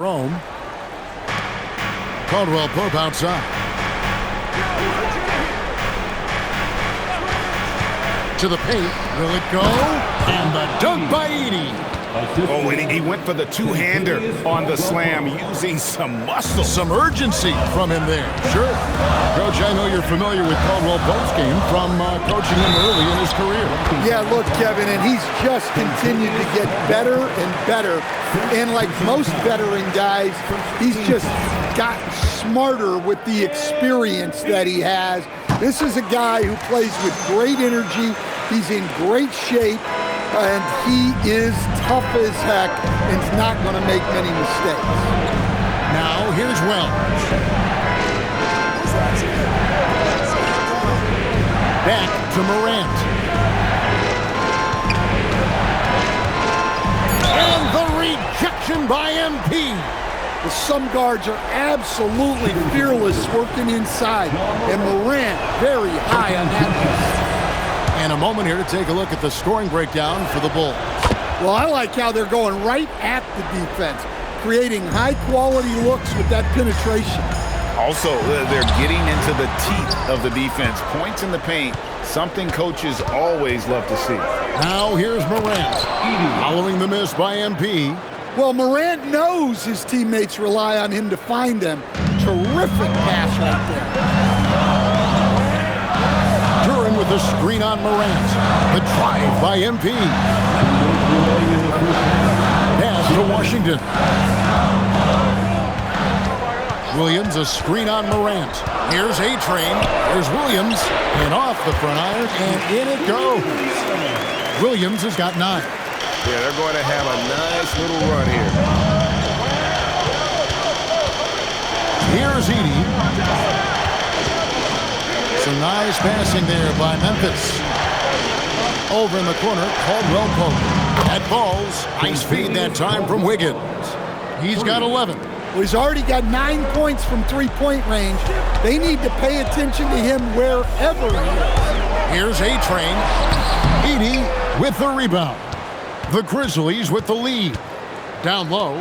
Rome. Caldwell Pope outside. To the paint. Will it go? And the dunk by Edey. Oh, and he went for the two-hander on the slam, using some muscle. Some urgency from him there. Sure. Coach, I know you're familiar with Caldwell Pope's game from coaching him early in his career. Yeah, look, Kevin, and he's just continued to get better and better. And like most veteran guys, he's just gotten smarter with the experience that he has. This is a guy who plays with great energy. He's in great shape. And he is tough as heck and is not going to make many mistakes. Now, here's Wells. Back to Morant. And the rejection by MP. The some guards are absolutely fearless working inside. And Morant very high on that list. And a moment here to take a look at the scoring breakdown for the Bulls. Well, I like how they're going right at the defense, creating high-quality looks with that penetration. Also, they're getting into the teeth of the defense. Points in the paint, something coaches always love to see. Now here's Morant, following the miss by MP. Well, Morant knows his teammates rely on him to find them. Terrific pass right there. With the screen on Morant. The drive by MP. Pass to Washington. Williams, a screen on Morant. Here's A-Train. Here's Williams. And off the front iron, and in it goes. Williams has got 9. Yeah, they're going to have a nice little run here. Here's Edey. Some nice passing there by Memphis. Over in the corner, Caldwell Pope. That falls. Nice feed that time from Wiggins. He's got 11. Well, he's already got 9 points from three-point range. They need to pay attention to him wherever he is. Here's A-Train. Edey with the rebound. The Grizzlies with the lead. Down low.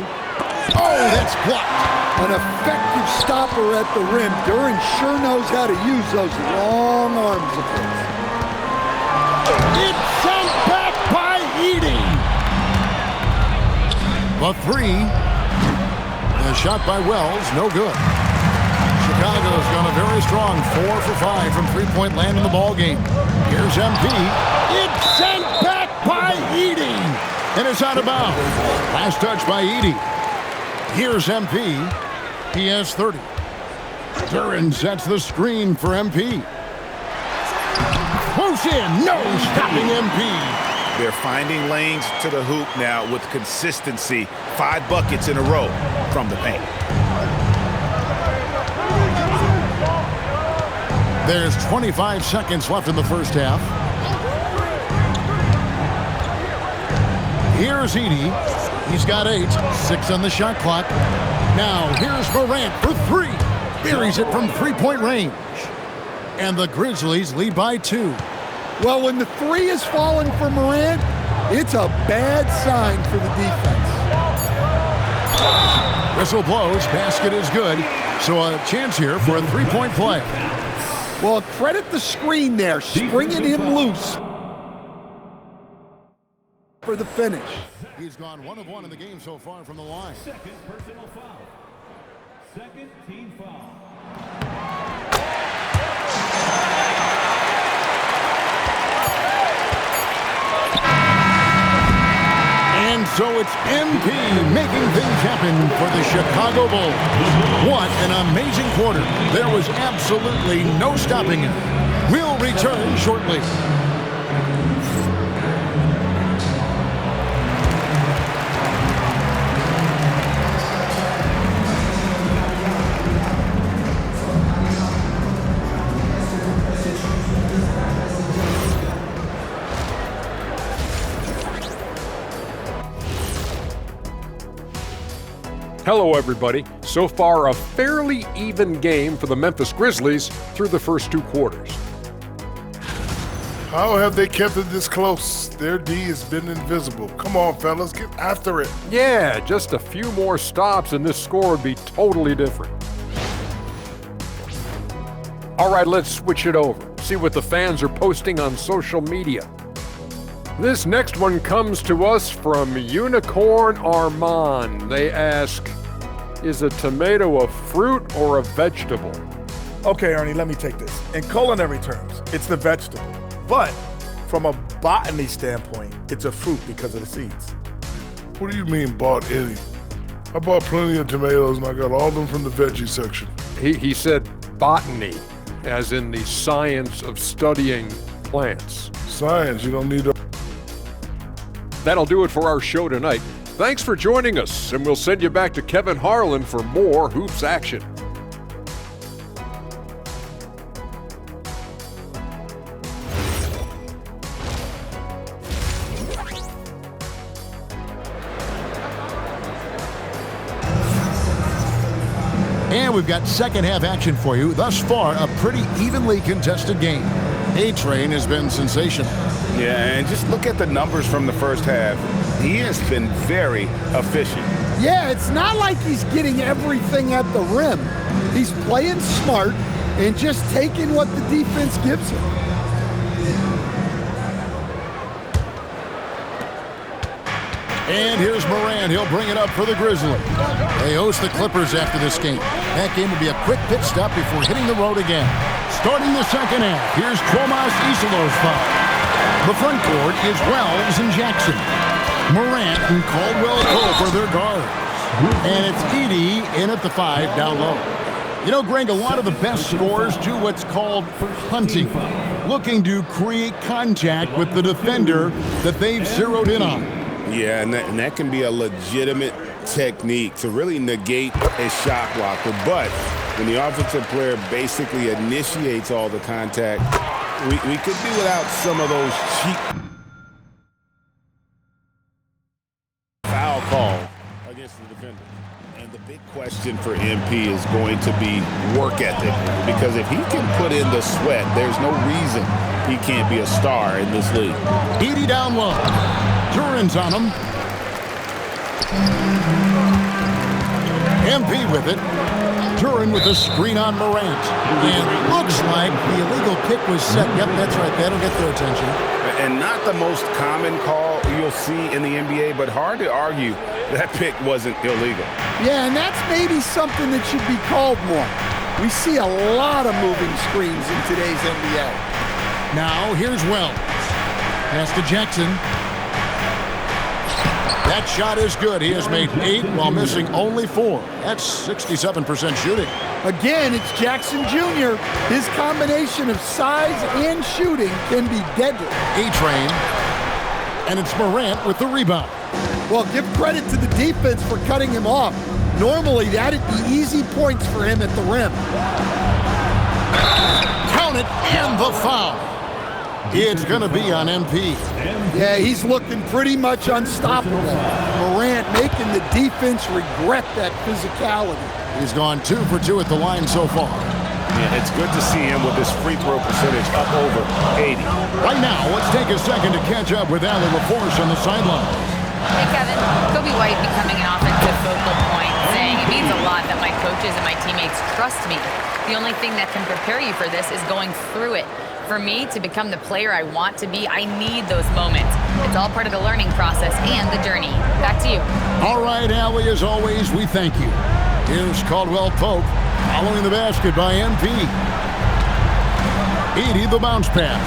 Oh, that's blocked. An effective stopper at the rim. Duren sure knows how to use those long arms of his. It's sent back by Edey. The three. The shot by Wells, no good. Chicago's gone a very strong 4 for 5 from three-point land in the ball game. Here's MP. It's sent back by Edey. And it's out of bounds. Last touch by Edey. Here's MP. He has 30. Duren sets the screen for MP. Close in. No stopping MP. They're finding lanes to the hoop now with consistency. 5 buckets in a row from the paint. There's 25 seconds left in the first half. Here's Edey. He's got 8. 6 on the shot clock. Now here's Morant for 3. Buries it from three-point range. And the Grizzlies lead by 2. Well, when the 3 is falling for Morant, it's a bad sign for the defense. Whistle blows. Basket is good. So a chance here for a three-point play. Well, credit the screen there, springing him loose for the finish. He's gone 1 of 1 in the game so far from the line. Second personal foul. Second team foul. And so it's MP making things happen for the Chicago Bulls. What an amazing quarter. There was absolutely no stopping him. We'll return shortly. Hello, everybody. So far, a fairly even game for the Memphis Grizzlies through the first 2 quarters. How have they kept it this close? Their D has been invisible. Come on, fellas, get after it. Yeah, just a few more stops and this score would be totally different. All right, let's switch it over. See what the fans are posting on social media. This next one comes to us from Unicorn Armand. They ask, is a tomato a fruit or a vegetable? Okay, Ernie, let me take this. In culinary terms, it's the vegetable. But from a botany standpoint, it's a fruit because of the seeds. What do you mean, bought any? I bought plenty of tomatoes and I got all of them from the veggie section. He said botany, as in the science of studying plants. Science, you don't need to. That'll do it for our show tonight. Thanks for joining us, and we'll send you back to Kevin Harlan for more Hoops action. And we've got second half action for you. Thus far, a pretty evenly contested game. A-Train has been sensational. Yeah, and just look at the numbers from the first half. He has been very efficient. Yeah, it's not like he's getting everything at the rim. He's playing smart and just taking what the defense gives him. And here's Moran. He'll bring it up for the Grizzlies. They host the Clippers after this game. That game will be a quick pit stop before hitting the road again. Starting the second half, here's Tomas Isilow's foul. The front court is Wells and Jackson. Morant and Caldwell-Pope are their guards. And it's Edey in at the 5 down low. You know, Greg, a lot of the best scorers do what's called hunting, looking to create contact with the defender that they've zeroed in on. Yeah, and that can be a legitimate technique to really negate a shot blocker. But when the offensive player basically initiates all the contact, we could do without some of those cheap foul calls against the defender. And the big question for MP is going to be work ethic. Because if he can put in the sweat, there's no reason he can't be a star in this league. Edey down low. Duran's on him. MP with it. Duran with a screen on Morant. And looks like the illegal pick was set. Yep, that's right. That'll get their attention. And not the most common call you'll see in the NBA, but hard to argue that pick wasn't illegal. Yeah, and that's maybe something that should be called more. We see a lot of moving screens in today's NBA. Now, here's Wells. Pass to Jackson. That shot is good. He has made 8 while missing only 4. That's 67% shooting. Again, it's Jackson Jr. His combination of size and shooting can be deadly. A-Train. And it's Morant with the rebound. Well, give credit to the defense for cutting him off. Normally, that'd be easy points for him at the rim. Count it, and the foul. It's going to be on MP. Yeah, he's looking pretty much unstoppable. Morant making the defense regret that physicality. He's gone 2 for 2 at the line so far. Yeah, it's good to see him with his free throw percentage up over 80. Right now, let's take a second to catch up with Allie LaForce on the sideline. Hey, Kevin. Kobe White becoming an offensive focal point, saying it means a lot that my coaches and my teammates trust me. The only thing that can prepare you for this is going through it. For me to become the player I want to be, I need those moments. It's all part of the learning process and the journey. Back to you. All right, Allie, as always, we thank you. Here's Caldwell-Pope following the basket by MP. Edey the bounce pass.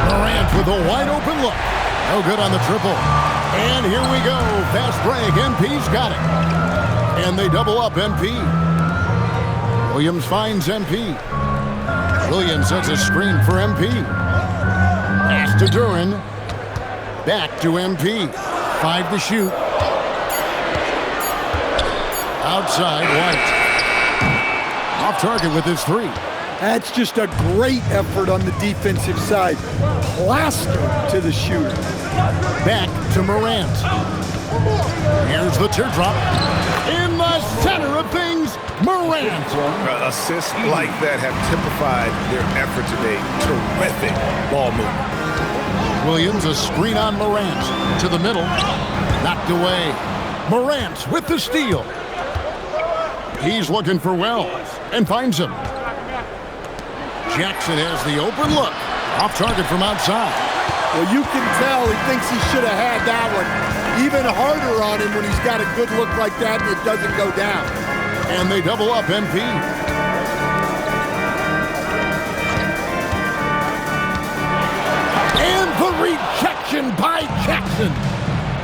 Morant with a wide open look. No good on the triple. And here we go. Fast break. MP's got it. And they double up MP. Williams finds MP. Williams sets a screen for MP. Pass to Duran. Back to MP. 5 to shoot. Outside, White. Off target with his 3. That's just a great effort on the defensive side. Plastered to the shooter. Back to Morant. Here's the teardrop. In the center of things, Morant. Assists like that have typified their effort today. Terrific ball movement. Williams, a screen on Morant. To the middle. Knocked away. Morant with the steal. He's looking for Wells and finds him. Jackson has the open look. Off target from outside. Well, you can tell he thinks he should have had that one. Even harder on him when he's got a good look like that and it doesn't go down. And they double up MP. And the rejection by Jackson.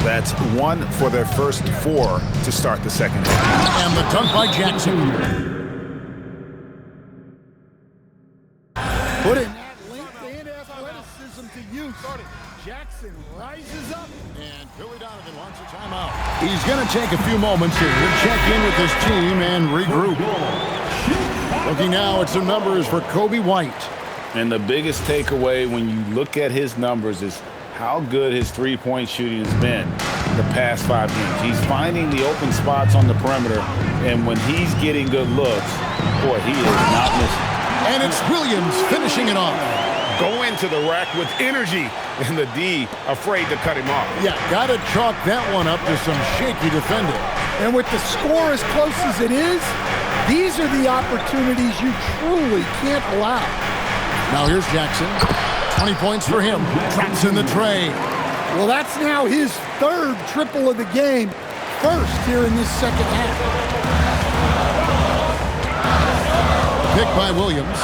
That's 1 for their first 4 to start the second half. And the dunk by Jackson. Put it. Length and athleticism to use. Jackson rises up. And Billy Donovan wants a timeout. He's going to take a few moments here to check in with his team and regroup. Looking now at some numbers for Coby White. And the biggest takeaway when you look at his numbers is how good his three-point shooting has been the past 5 games. He's finding the open spots on the perimeter, and when he's getting good looks, boy, he is not missing. And it's Williams finishing it off. Go into the rack with energy, and the D afraid to cut him off. Yeah, got to chalk that one up to some shaky defending. And with the score as close as it is, these are the opportunities you truly can't allow. Now here's Jackson. 20 points for him. Traps in the tray. Well, that's now his 3rd triple of the game. First here in this second half. Pick by Williams.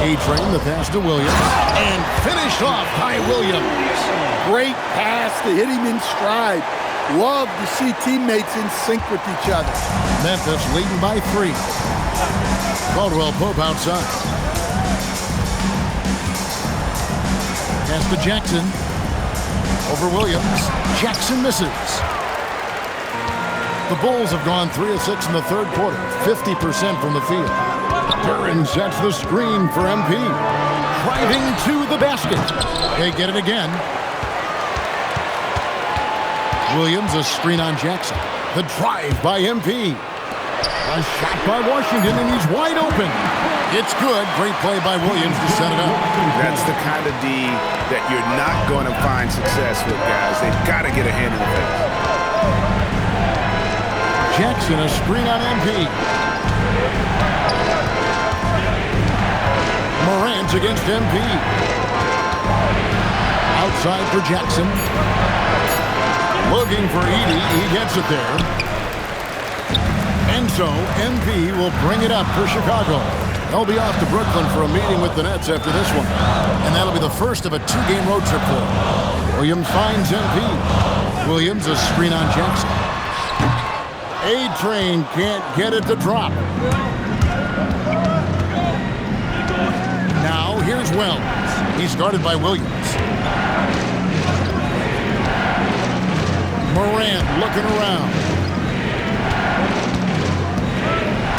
A-Train, the pass to Williams. And finished off by Williams. Great pass to hit him in stride. Love to see teammates in sync with each other. Memphis leading by 3. Caldwell Pope outside. Pass to Jackson. Over Williams. Jackson misses. The Bulls have gone 3 of 6 in the 3rd quarter. 50% from the field. Duren sets the screen for MP. Driving to the basket. They get it again. Williams, a screen on Jackson. The drive by MP. A shot by Washington, and he's wide open. It's good. Great play by Williams to set it up. That's the kind of D that you're not going to find success with, guys. They've got to get a hand in the face. Jackson, a screen on MP. Morant against MP. Outside for Jackson. Looking for Edey. He gets it there. And so MP will bring it up for Chicago. They'll be off to Brooklyn for a meeting with the Nets after this one. And that'll be the first of a 2-game road trip for them. Williams finds MP. Williams, a screen on Jackson. A-Train can't get it to drop. Now here's Wells. He's guarded by Williams. Morant looking around.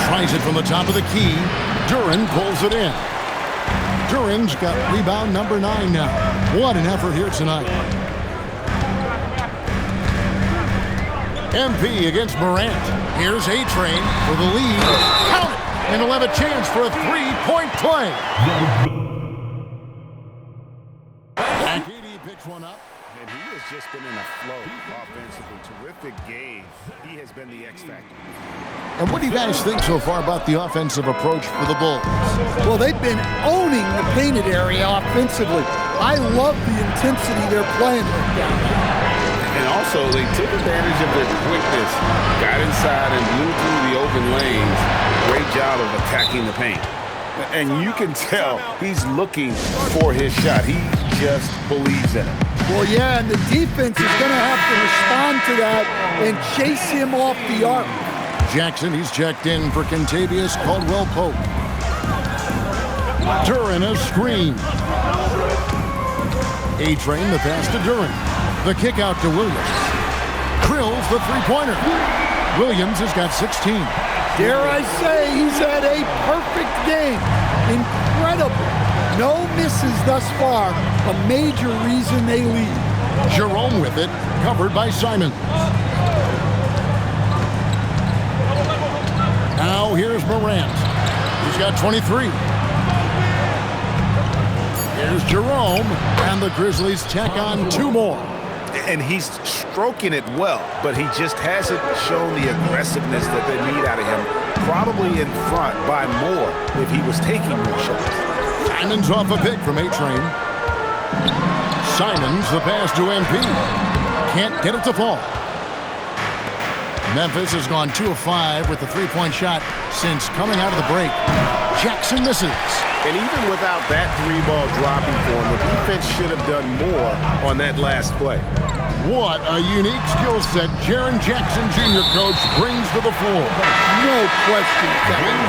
Tries it from the top of the key. Duren pulls it in. Duren's got rebound number 9 now. What an effort here tonight. MP against Morant. Here's A-Train for the lead. Count it! And he'll have a chance for a 3-point play. And Edey picks one up. And he has just been in a flow offensively. Terrific game. He has been the X factor. And what do you guys think so far about the offensive approach for the Bulls? Well, they've been owning the painted area offensively. I love the intensity they're playing with down there. And also, they took advantage of their quickness, got inside and blew through the open lanes. Great job of attacking the paint. And you can tell he's looking for his shot. He just believes in it. Well, yeah, and the defense is going to have to respond to that and chase him off the arc. Jackson, he's checked in for Kentavious Caldwell-Pope. Duren, a screen. A-Train, the pass to Duren. The kick out to Williams. Drills the three-pointer. Williams has got 16. Dare I say, he's had a perfect game. Incredible. No misses thus far. A major reason they lead. Jerome with it, covered by Simons. Now here's Morant. He's got 23. Here's Jerome, and the Grizzlies tack on 2 more. And he's stroking it well, but he just hasn't shown the aggressiveness that they need out of him. Probably in front by more if he was taking more shots. Simons off a pick from A-Train. Simons, the pass to MP. Can't get it to fall. Memphis has gone 2 of 5 with the 3-point shot since coming out of the break. Jackson misses. And even without that 3-ball dropping for him, the defense should have done more on that last play. What a unique skill set Jaren Jackson Jr. coach brings to the floor. No question, Kevin.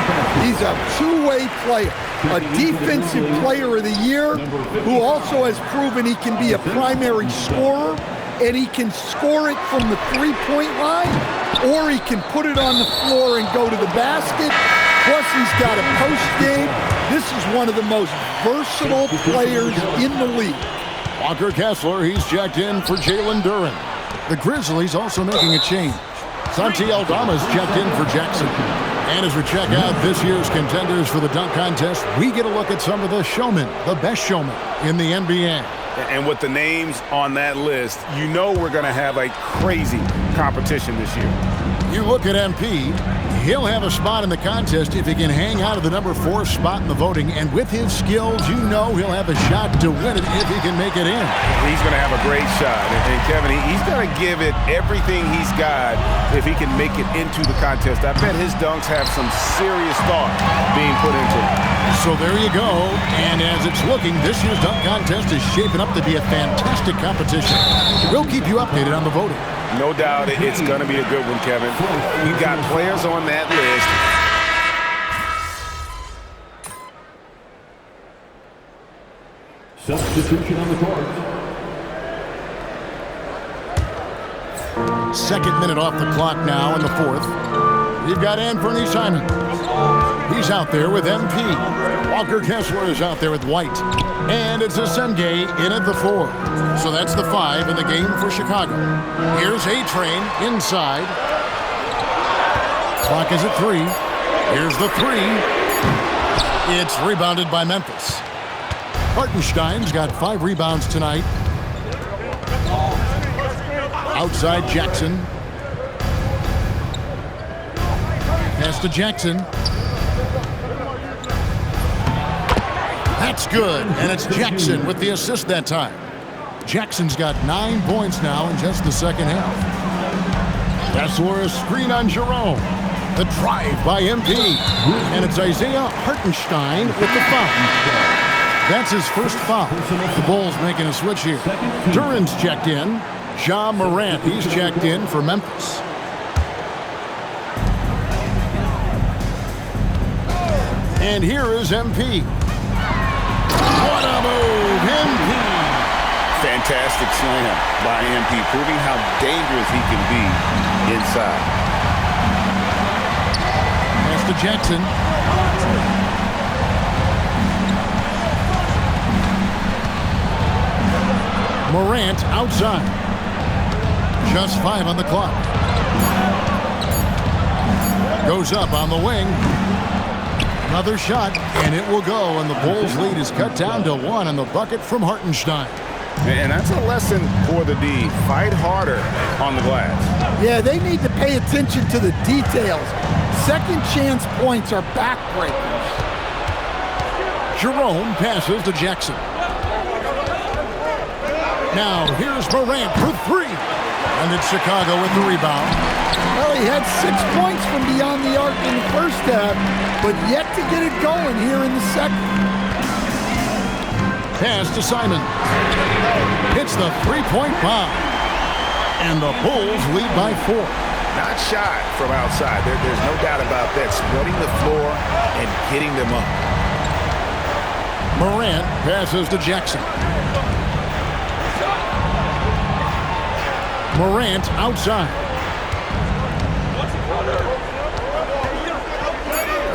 He's a two-way player, a defensive player of the year who also has proven he can be a primary scorer, and he can score it from the 3-point line, or he can put it on the floor and go to the basket. Plus, he's got a post game. This is one of the most versatile players in the league. Walker Kessler, he's checked in for Jalen Duren. The Grizzlies also making a change. Santi Aldama's checked in for Jackson. And as we check out this year's contenders for the dunk contest, we get a look at some of the showmen, the best showmen in the NBA. And with the names on that list, you know we're going to have a crazy competition this year. You look at MP, he'll have a spot in the contest if he can hang out of the number 4 spot in the voting. And with his skills, you know he'll have a shot to win it if he can make it in. He's going to have a great shot. And Kevin, he's going to give it everything he's got if he can make it into the contest. I bet his dunks have some serious thought being put into it. So there you go. And as it's looking, this year's dunk contest is shaping up to be a fantastic competition. We'll keep you updated on the voting. No doubt it's going to be a good one, Kevin. We've got players on that list. Substitution on the court. Second minute off the clock now in the 4th. You've got Anthony Simons. He's out there with MP. Walker Kessler is out there with White. And it's Asenge in at the 4. So that's the 5 in the game for Chicago. Here's A-Train inside. Clock is at 3. Here's the 3. It's rebounded by Memphis. Hartenstein's got 5 rebounds tonight. Outside Jackson. Pass to Jackson. That's good, and it's Jackson with the assist that time. Jackson's got 9 points now in just the second half. That's where a screen on Jerome. The drive by MP. And it's Isaiah Hartenstein with the foul. That's his first foul. The Bulls making a switch here. Duren's checked in. Ja Morant, he's checked in for Memphis. And here is MP. What a move, MP! Fantastic slam by MP, proving how dangerous he can be inside. Pass to Jackson. Morant outside. Just 5 on the clock. Goes up on the wing. Another shot, and it will go, and the Bulls' lead is cut down to 1 on the bucket from Hartenstein. And that's a lesson for the D. Fight harder on the glass. Yeah, they need to pay attention to the details. Second chance points are backbreakers. Jerome passes to Jackson. Now, here's Morant for 3. And it's Chicago with the rebound. Well, he had 6 points from beyond the arc in the first half, but yet to get it going here in the second. Pass to Simon. Hits the 3-point bomb. And the Bulls lead by 4. Not shy from outside. There's no doubt about that. Spreading the floor and getting them up. Morant passes to Jackson. Morant outside.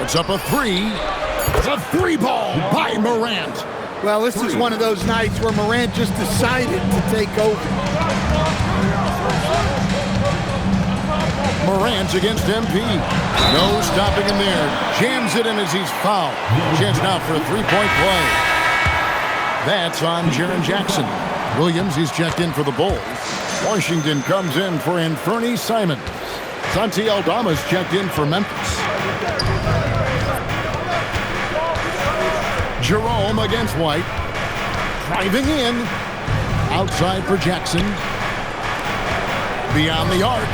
It's up a 3. It's a 3-ball by Morant. Well, this is one of those nights where Morant just decided to take over. Morant against MP. No stopping him there. Jams it in as he's fouled. Chance now for a 3-point play. That's on Jaren Jackson. Williams, he's checked in for the Bulls. Washington comes in for Anthony Simons. Santi Aldama's checked in for Memphis. Jerome against White. Driving in. Outside for Jackson. Beyond the arc.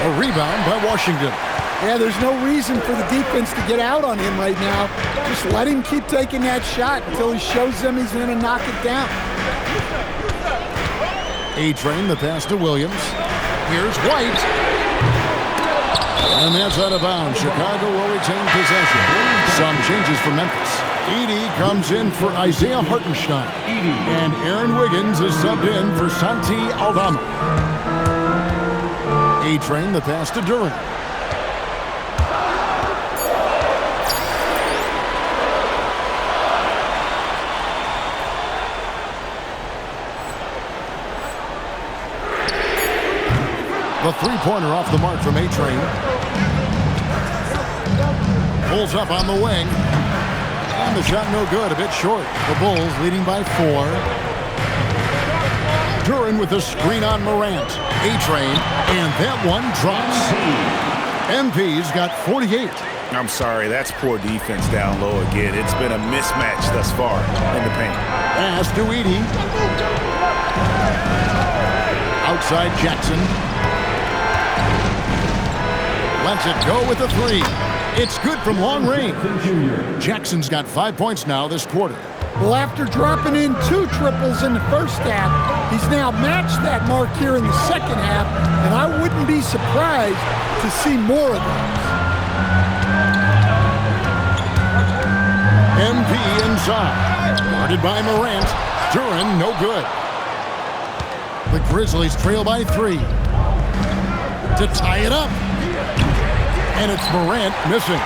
A rebound by Washington. Yeah, there's no reason for the defense to get out on him right now. Just let him keep taking that shot until he shows them he's going to knock it down. A-Train, the pass to Williams. Here's White. And that's out of bounds. Chicago will retain possession. Some changes for Memphis. Edey comes in for Isaiah Hartenstein. And Aaron Wiggins is subbed in for Santi Aldama. A-Train, the pass to Duren. The three-pointer off the mark from A-Train. Pulls up on the wing. And the shot no good, a bit short. The Bulls leading by 4. Duren with a screen on Morant. A-Train, and that one drops. MP's got 48. I'm sorry, that's poor defense down low again. It's been a mismatch thus far in the paint. Pass to Edey. Outside Jackson. Lets it go with a 3. It's good from long range. Jackson's got 5 points now this quarter. Well, after dropping in 2 triples in the first half, he's now matched that mark here in the second half, and I wouldn't be surprised to see more of those. MP inside. Guarded by Morant. Duren, no good. The Grizzlies trail by 3. To tie it up. And it's Morant missing.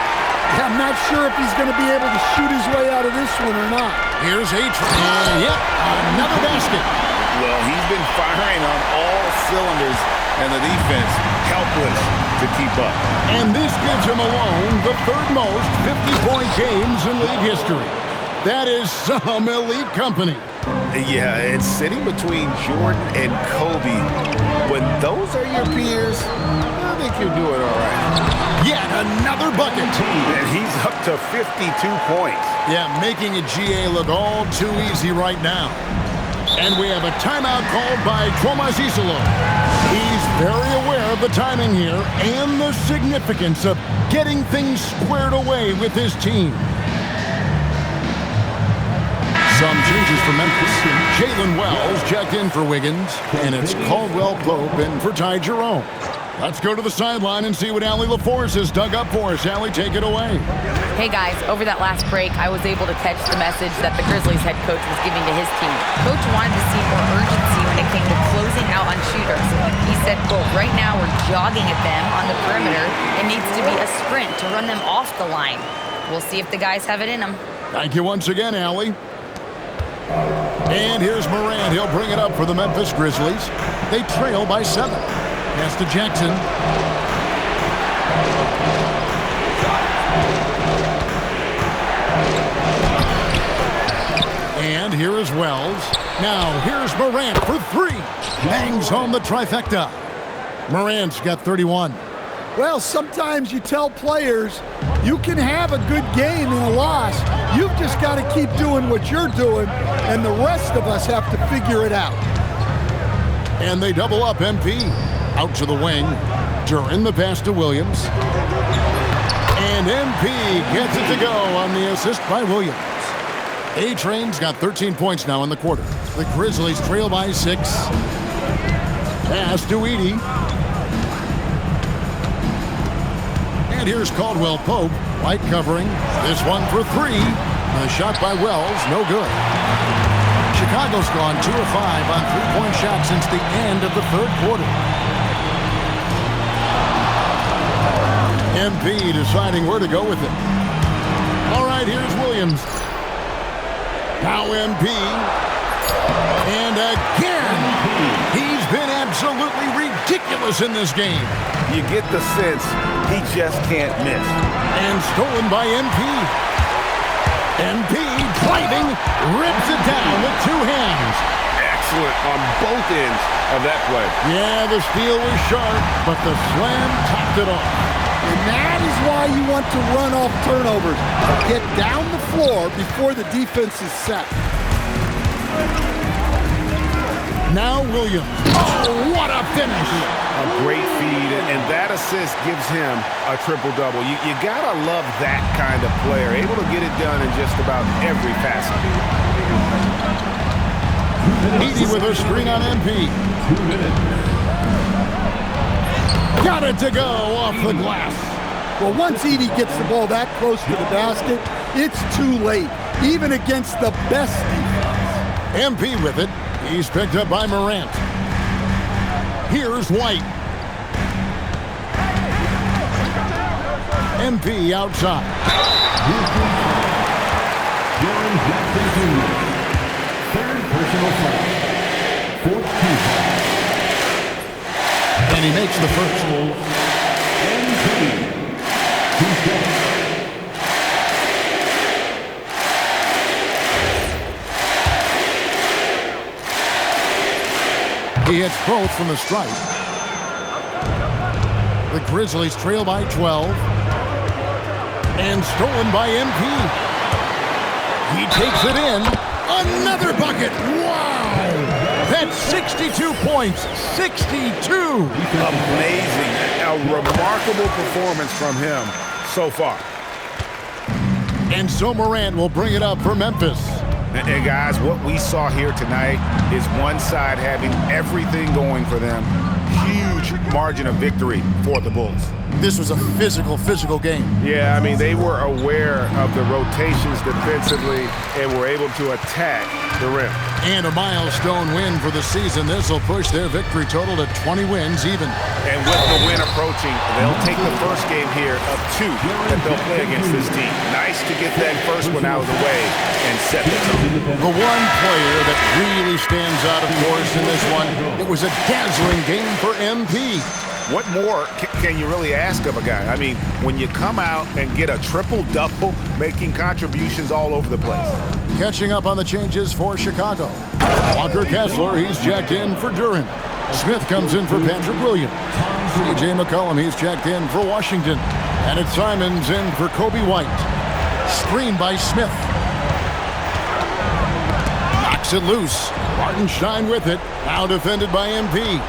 Yeah, I'm not sure if he's going to be able to shoot his way out of this one or not. Here's A-Train. Yep, another basket. Well, he's been firing on all cylinders, and the defense helpless to keep up. And this gives him alone the third most 50-point games in league history. That is some elite company. Yeah, it's sitting between Jordan and Kobe. When those are your peers, I think you're doing all right. Yet another bucket. And he's up to 52 points. Yeah, making a GA look all too easy right now. And we have a timeout called by Tomas Isolo. He's very aware of the timing here and the significance of getting things squared away with his team. Some changes for Memphis. Jalen Wells checked in for Wiggins. And it's Caldwell Pope in for Ty Jerome. Let's go to the sideline and see what Allie LaForce has dug up for us. Allie, take it away. Hey guys, over that last break, I was able to catch the message that the Grizzlies head coach was giving to his team. Coach wanted to see more urgency when it came to closing out on shooters. He said, quote, right now we're jogging at them on the perimeter. It needs to be a sprint to run them off the line. We'll see if the guys have it in them. Thank you once again, Allie. And here's Morant. He'll bring it up for the Memphis Grizzlies. They trail by 7. Pass to Jackson. And here is Wells. Now here's Morant for 3. Bangs home the trifecta. Morant's got 31. Well, sometimes you tell players you can have a good game in a loss. You've just got to keep doing what you're doing, and the rest of us have to figure it out. And they double up MP. Out to the wing. Duren the pass to Williams. And MP gets it to go on the assist by Williams. A-Train's got 13 points now in the quarter. The Grizzlies trail by 6. Pass to Edey. And here's Caldwell Pope. White covering. This one for 3. A shot by Wells. No good. Chicago's gone 2 of 5 on three-point shots since the end of the third quarter. MP deciding where to go with it. All right, here's Williams. Now MP. And again, he's been absolutely ridiculous in this game. You get the sense he just can't miss. And stolen by MP. MP driving, rips it down with two hands. Excellent on both ends of that play. Yeah, the steal was sharp, but the slam topped it off. And that is why you want to run off turnovers. Get down the floor before the defense is set. Now Williams. Oh, what a finish. A great feed, and that assist gives him a triple-double. You got to love that kind of player, able to get it done in just about every facet. Edey with a screen on MP. 2 minutes. Got it to go off the glass. Well, once Edey gets the ball that close to the basket, it's too late, even against the best defense. MP with it. He's picked up by Morant. Here's White. MP outside. Jaren Jackson Jr. Third personal foul. 14 foul. And he makes the first. MP. He hits both from the stripe. The Grizzlies trail by 12. And stolen by MP. He takes it in. Another bucket. Wow. That's 62 points. 62. Amazing. A remarkable performance from him so far. And so Morant will bring it up for Memphis. And guys, what we saw here tonight is one side having everything going for them. Huge margin of victory for the Bulls. This was a physical game. Yeah, I mean, they were aware of the rotations defensively and were able to attack the rim. And a milestone win for the season. This will push their victory total to 20 wins even. And with the win approaching, they'll take the first game here of 2 that they'll play against this team. Nice to get that first one out of the way and set the tone. The one player that really stands out, of course, in this one, it was a dazzling game for MP. What more can you really ask of a guy? I mean, when you come out and get a triple-double, making contributions all over the place. Catching up on the changes for Chicago. Walker Kessler, he's checked in for Duren. Smith comes in for Patrick Williams. C.J. McCollum, he's checked in for Washington. And it's Simons in for Kobe White. Screen by Smith. Knocks it loose. Hartenstein with it. Now defended by MP.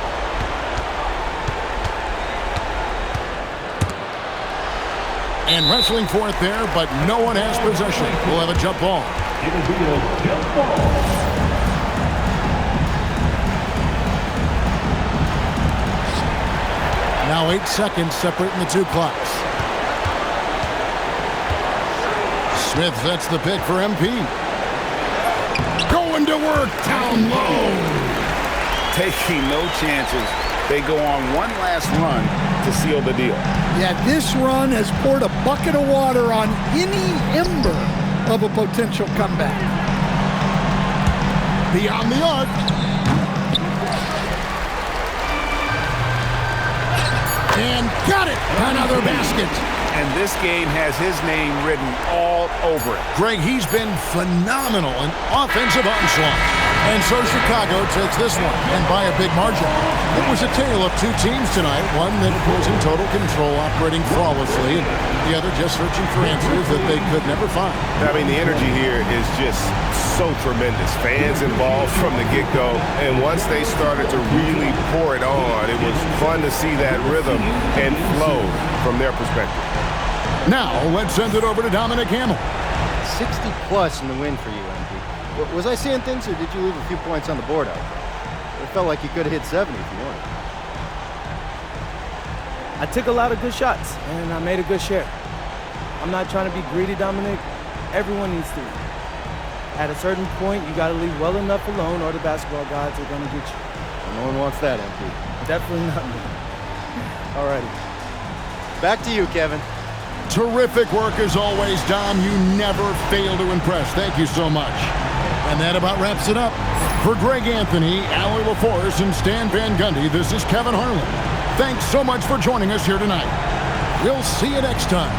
And wrestling for it there, but no one has possession. We'll have a jump ball. It'll be a jump ball. Now 8 seconds separating the two clocks. Smith sets the pick for MP. Going to work down low. Taking no chances. They go on one last run to seal the deal. Yeah, this run has poured a bucket of water on any ember of a potential comeback. Beyond the arc. And got it. Another basket. And this game has his name written all over it. Greg, he's been phenomenal in offensive onslaught. And so Chicago takes this one, and by a big margin. It was a tale of two teams tonight, one that was in total control, operating flawlessly, and the other just searching for answers that they could never find. I mean, the energy here is just so tremendous. Fans involved from the get-go, and once they started to really pour it on, it was fun to see that rhythm and flow from their perspective. Now, let's send it over to Dominic Hamill. 60 plus in the win for you, MP. Was I seeing things, or did you leave a few points on the board out? It felt like you could have hit 70 if you wanted. I took a lot of good shots, and I made a good share. I'm not trying to be greedy, Dominic. Everyone needs to. At a certain point, you got to leave well enough alone, or the basketball gods are going to get you. Well, no one wants that, MP. Definitely not me. Alrighty. Back to you, Kevin. Terrific work as always, Dom. You never fail to impress. Thank you so much. And that about wraps it up. For Greg Anthony, Allie LaForce, and Stan Van Gundy, this is Kevin Harlan. Thanks so much for joining us here tonight. We'll see you next time.